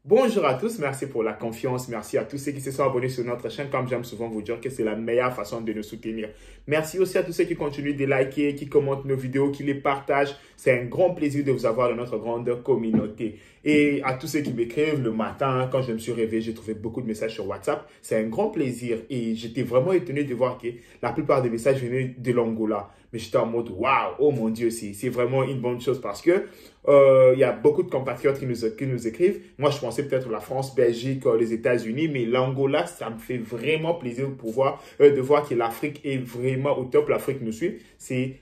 Bonjour à tous, merci pour la confiance, merci à tous ceux qui se sont abonnés sur notre chaîne. Comme j'aime souvent vous dire que c'est la meilleure façon de nous soutenir. Merci aussi à tous ceux qui continuent de liker, qui commentent nos vidéos, qui les partagent. C'est un grand plaisir de vous avoir dans notre grande communauté. Et à tous ceux qui m'écrivent le matin, quand je me suis réveillé, j'ai trouvé beaucoup de messages sur WhatsApp. C'est un grand plaisir et j'étais vraiment étonné de voir que la plupart des messages venaient de l'Angola. Mais j'étais en mode waouh, oh mon Dieu, c'est vraiment une bonne chose parce que il y a beaucoup de compatriotes qui nous écrivent. Moi, je pensais peut-être la France, Belgique, les États-Unis, mais l'Angola, ça me fait vraiment plaisir de voir que l'Afrique est vraiment au top. L'Afrique nous suit. C'est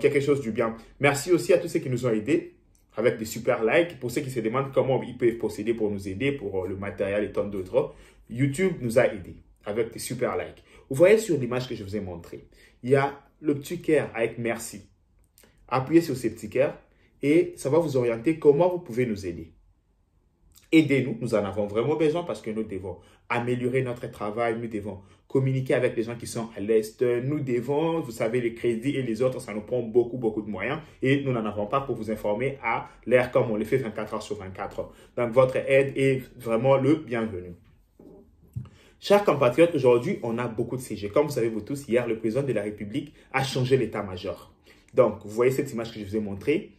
quelque chose du bien. Merci aussi à tous ceux qui nous ont aidés avec des super likes. Pour ceux qui se demandent comment ils peuvent procéder pour nous aider, pour le matériel et tant d'autres, YouTube nous a aidés avec des super likes. Vous voyez sur l'image que je vous ai montrée, il y a le petit cœur avec merci. Appuyez sur ce petit cœur et ça va vous orienter comment vous pouvez nous aider. Aidez-nous, nous en avons vraiment besoin parce que nous devons améliorer notre travail, nous devons communiquer avec les gens qui sont à l'Est, nous devons, vous savez, les crédits et les autres, ça nous prend beaucoup de moyens et nous n'en avons pas pour vous informer à l'air comme on le fait 24 heures sur 24. Donc, votre aide est vraiment le bienvenu. Chers compatriotes, aujourd'hui, on a beaucoup de CG. Comme vous savez, vous tous, hier, le président de la République a changé l'état-major. Donc, vous voyez cette image que je vous ai montrée.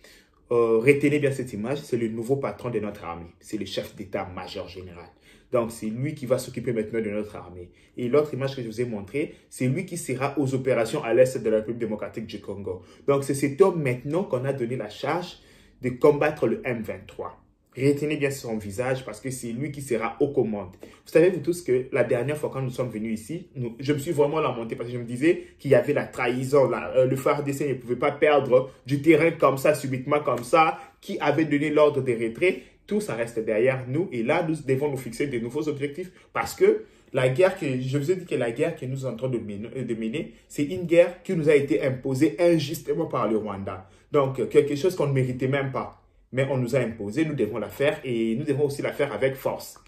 Retenez bien cette image, c'est le nouveau patron de notre armée. C'est le chef d'état-major général. Donc, c'est lui qui va s'occuper maintenant de notre armée. Et l'autre image que je vous ai montrée, c'est lui qui sera aux opérations à l'est de la République démocratique du Congo. Donc, c'est cet homme maintenant qu'on a donné la charge de combattre le M23. Retenez bien son visage parce que c'est lui qui sera aux commandes. Vous savez, vous tous, que la dernière fois quand nous sommes venus ici, je me suis vraiment lamenté parce que je me disais qu'il y avait la trahison. Le FARDC ne pouvait pas perdre du terrain comme ça, subitement comme ça, qui avait donné l'ordre de retrait. Tout ça reste derrière nous et là, nous devons nous fixer de nouveaux objectifs parce que la guerre je vous ai dit que la guerre que nous sommes en train de mener, c'est une guerre qui nous a été imposée injustement par le Rwanda. Donc, quelque chose qu'on ne méritait même pas. Mais on nous a imposé, nous devons la faire et nous devons aussi la faire avec force.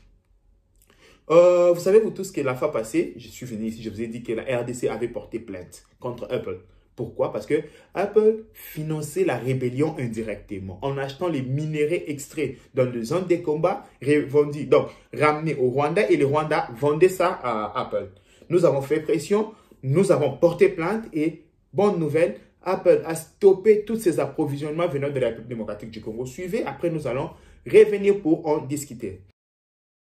Vous savez, vous tous, que la fois passée, je suis venu ici, je vous ai dit que la RDC avait porté plainte contre Apple. Pourquoi? Parce que Apple finançait la rébellion indirectement en achetant les minéraux extraits dans les zones des combats, donc ramenés au Rwanda et le Rwanda vendait ça à Apple. Nous avons fait pression, nous avons porté plainte et bonne nouvelle, Apple a stoppé tous ces approvisionnements venant de la République démocratique du Congo. Suivez, après nous allons revenir pour en discuter.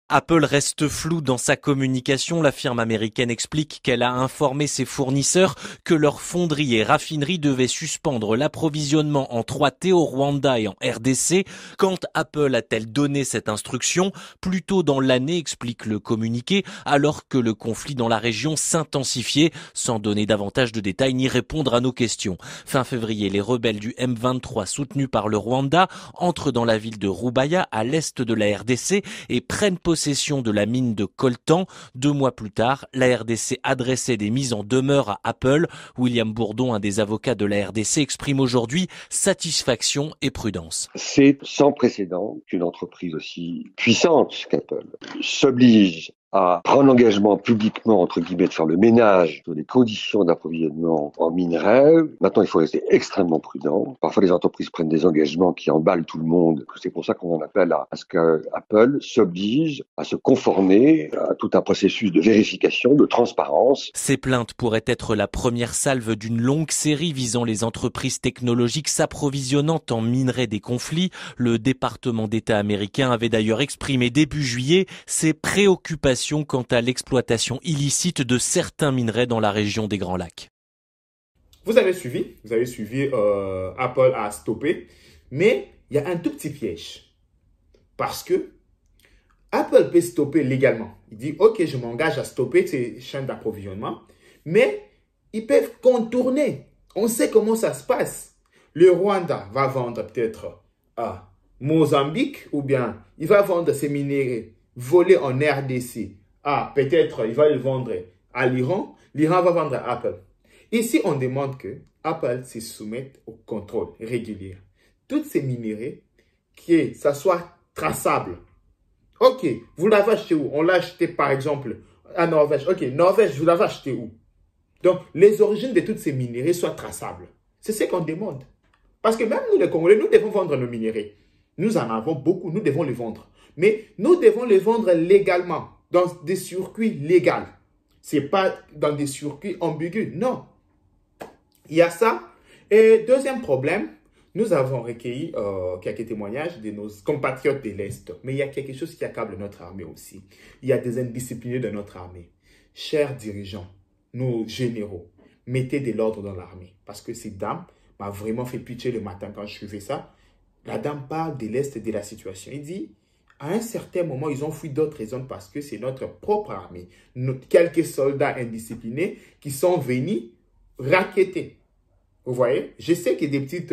Apple reste flou dans sa communication. La firme américaine explique qu'elle a informé ses fournisseurs que leurs fonderies et raffineries devaient suspendre l'approvisionnement en 3T au Rwanda et en RDC. Quand Apple a-t-elle donné cette instruction? Plus tôt dans l'année, explique le communiqué, alors que le conflit dans la région s'intensifiait, sans donner davantage de détails ni répondre à nos questions. Fin février, les rebelles du M23 soutenus par le Rwanda entrent dans la ville de Rubaya, à l'est de la RDC, et prennent possession de la mine de coltan. 2 mois plus tard, la RDC adressait des mises en demeure à Apple. William Bourdon, un des avocats de la RDC, exprime aujourd'hui satisfaction et prudence. C'est sans précédent qu'une entreprise aussi puissante qu'Apple s'oblige à prendre l'engagement publiquement, entre guillemets, de faire le ménage sur les conditions d'approvisionnement en minerais. Maintenant, il faut rester extrêmement prudent. Parfois, les entreprises prennent des engagements qui emballent tout le monde. C'est pour ça qu'on en appelle à ce qu'Apple s'oblige à se conformer à tout un processus de vérification, de transparence. Ces plaintes pourraient être la première salve d'une longue série visant les entreprises technologiques s'approvisionnant en minerais des conflits. Le département d'État américain avait d'ailleurs exprimé début juillet ses préoccupations quant à l'exploitation illicite de certains minerais dans la région des Grands Lacs. Vous avez suivi, Apple a stoppé, mais il y a un tout petit piège. Parce que Apple peut stopper légalement. Il dit, ok, je m'engage à stopper ces chaînes d'approvisionnement, mais ils peuvent contourner. On sait comment ça se passe. Le Rwanda va vendre peut-être à Mozambique, ou bien il va vendre ses minéraux volés en RDC. Peut-être il va le vendre à l'Iran. L'Iran va vendre à Apple. Ici, on demande que Apple se soumette au contrôle régulier. Toutes ces minéraux, que ça soit traçable. Ok, vous l'avez acheté où? On l'a acheté par exemple À Norvège. Ok, Norvège, vous l'avez acheté où? Donc, les origines de toutes ces minerais soient traçables. C'est ce qu'on demande. Parce que même nous, les Congolais, nous devons vendre nos minerais. Nous en avons beaucoup, nous devons les vendre. Mais nous devons les vendre légalement, dans des circuits légaux. Ce n'est pas dans des circuits ambigus, non. Il y a ça. Et deuxième problème, nous avons recueilli quelques témoignages de nos compatriotes de l'Est. Mais il y a quelque chose qui accable notre armée aussi. Il y a des indisciplinés de notre armée. Chers dirigeants, nos généraux, mettez de l'ordre dans l'armée. Parce que cette dame m'a vraiment fait pitié le matin quand je suivais ça. La dame parle de l'Est et de la situation. Il dit, à un certain moment, ils ont fui d'autres zones parce que c'est notre propre armée. Quelques soldats indisciplinés qui sont venus racketter. Vous voyez, je sais que des petits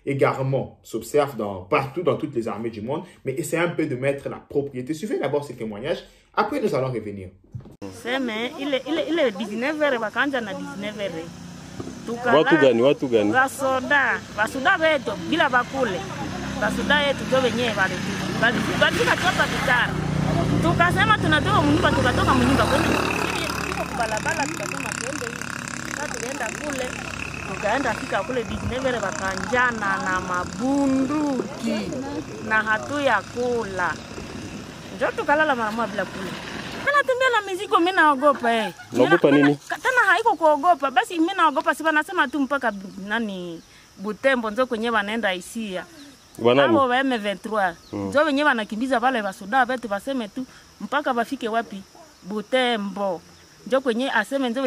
égarements s'observent partout dans toutes les armées du monde, mais essayez un peu de mettre la propriété. Suivez d'abord ces témoignages, après nous allons revenir. Il est 19h, wakanja na 19h. Watu gani? Wasoda wetu bila bakule. Wasoda wetu ndio wenyewe wale. Walifika hapa kitara. Tukasema tunatoka mnyumba, tukatoka mnyumba kwenda tuko kubalabala, tukasema tuende hivi. Sasa tulienda kule. Tukaenda fika kule 19h wakanjana na mabunduki na hatuya kula. Ndio tukalala mara moja bila kula. Kana tembea na mizigo, mimi naogopa Naogopa nini? Tena haiko kuogopa, basi mimi naogopa, si wanasema tu mpaka nani Butembo ndio kwenye wanaenda Isia. Wanani? Hao wa M23. Ndio wenyewe wanakimbiza wale wasoda wetu waseme tu mpaka wafike wapi? Butembo. Ndio kwenye aseme ndio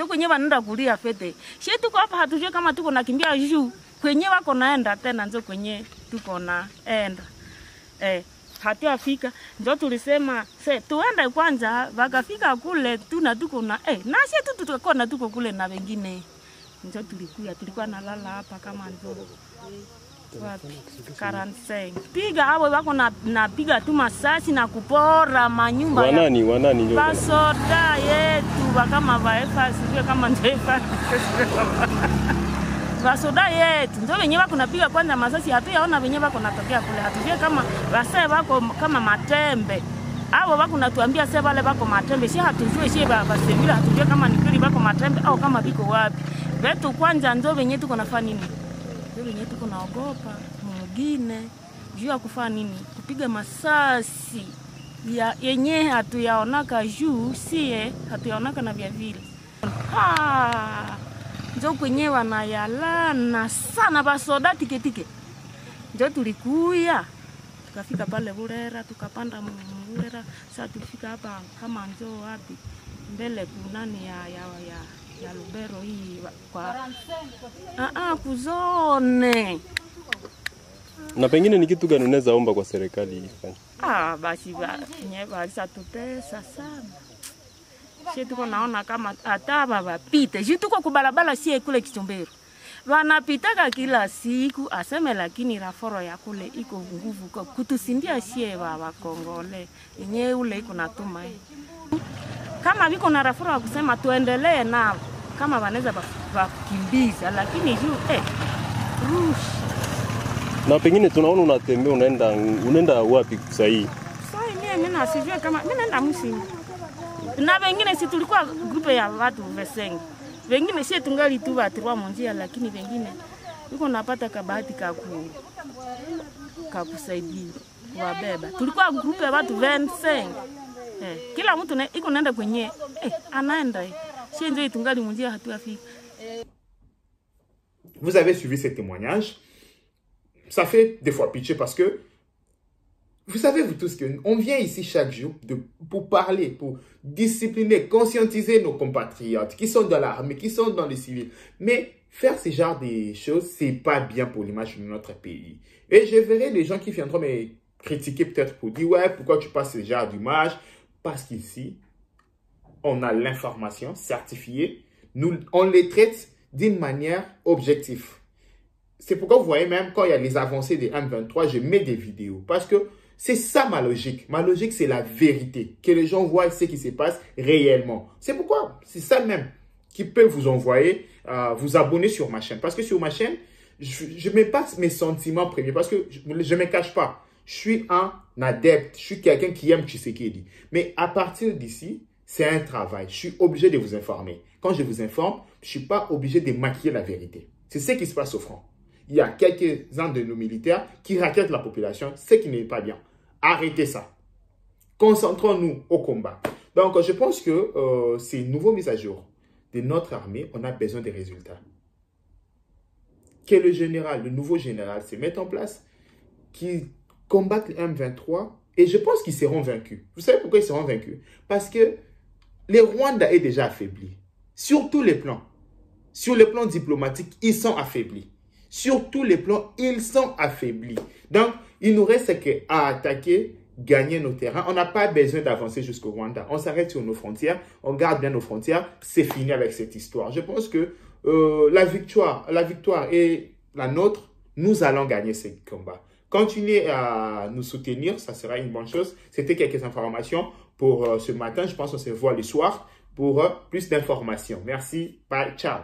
kwenye wanaenda kulia fete. Sisi tuko hapa hatujui kama tuko nakimbia juu. Kwenye wako naenda tena ndio kwenye tuko naenda. Hatuafika ndio tulisema tuende kwanza, wakafika kule tuko na na sisi tutakuwa na tuko kule na wengine. Ndio tulikuwa nalala hapa kama ndio 45 piga hao wako na piga tu masasi na kupora manyumba. Wanani ndio basoda yetu kama vaefa sivyo kama ndefa basoda yetu ndio wenyewe wako napiga kwanza masasi, hatuyaona wenyewe wako natokea kule, hatujue kama wasee wako kama matembe hao wako natuambia sasa wale wako matembe, si hatujue si basemila, hatujue kama ni kweli wako matembe au kama biko wapi. Wetu kwanza ndio wenyewe tuko nafanya nini? Ndio wenyewe tuko naogopa mwingine juu ya kufanya nini? Kupiga masasi ya yenyewe hatuyaonaka juu, sie hatuyaonaka na vya vile. Ndio kwenye wanayalana sana basoda tiketike. Ndio tulikuya tukafika pale Burera, tukapanda Burera, sasa tulifika hapa kama ndio wapi mbele kunani ya Lubero hii kwa kuzone. Na pengine ni kitu gani unaweza omba kwa serikali ifanye? Basi nyewe tutesa sana. Sisi tuko naona kama hata wapite. Sisi tuko kubalabala sie kule Kichombero. Wanapitaka kila siku aseme, lakini raforo ya kule iko nguvu kutusindia sie wa Kongole. Yenyewe ule iko natuma. Kama biko na raforo wa kusema tuendelee nao kama wanaweza wakimbiza, lakini juu rush. Na pengine tunaona unatembea unaenda wapi sasa hii? Sasa mimi nasijua kama mimi naenda Musini. Na wengine si tulikuwa grupe ya watu vesenge. Wengine si tungali tu watirwa monjia, lakini wengine yuko napata kabahati kusaidia kuwabeba. Tulikuwa grupe ya watu vesenge. Kila mtu iko naenda kwenye anaenda. Si ndio tungali monjia hatuafika. Vous avez suivi ces témoignages. Ça fait des fois pitié parce que vous savez, vous tous, qu'on vient ici chaque jour pour parler, pour discipliner, conscientiser nos compatriotes qui sont dans l'armée, qui sont dans les civils. Mais faire ce genre de choses, c'est pas bien pour l'image de notre pays. Et je verrai les gens qui viendront me critiquer peut-être pour dire, ouais, pourquoi tu passes ce genre d'image? Parce qu'ici, on a l'information certifiée. On les traite d'une manière objective. C'est pourquoi vous voyez même quand il y a les avancées des M23, je mets des vidéos. Parce que c'est ça ma logique. Ma logique, c'est la vérité. Que les gens voient ce qui se passe réellement. C'est pourquoi, c'est ça même qui peut vous envoyer, vous abonner sur ma chaîne. Parce que sur ma chaîne, je ne mets pas mes sentiments premiers. Parce que je ne me cache pas. Je suis un adepte. Je suis quelqu'un qui aime Tshisekedi. Mais à partir d'ici, C'est un travail. Je suis obligé de vous informer. Quand je vous informe, je ne suis pas obligé de maquiller la vérité. C'est ce qui se passe au front. Il y a quelques-uns de nos militaires qui raquettent la population, ce qui n'est pas bien. Arrêtez ça. Concentrons-nous au combat. Donc, je pense que ces nouveaux mises à jour de notre armée, on a besoin des résultats. Que le nouveau général se mette en place, qui combattent le M23, et je pense qu'ils seront vaincus. Vous savez pourquoi ils seront vaincus? Parce que le Rwanda est déjà affaibli. Sur tous les plans. Sur le plan diplomatique, ils sont affaiblis. Sur tous les plans, ils sont affaiblis. Donc, il nous reste qu'à attaquer, gagner nos terrains. On n'a pas besoin d'avancer jusqu'au Rwanda. On s'arrête sur nos frontières, on garde bien nos frontières. C'est fini avec cette histoire. Je pense que la victoire est la nôtre. Nous allons gagner ce combat. Continuez à nous soutenir, ça sera une bonne chose. C'était quelques informations pour ce matin. Je pense qu'on se voit le soir pour plus d'informations. Merci. Bye. Ciao.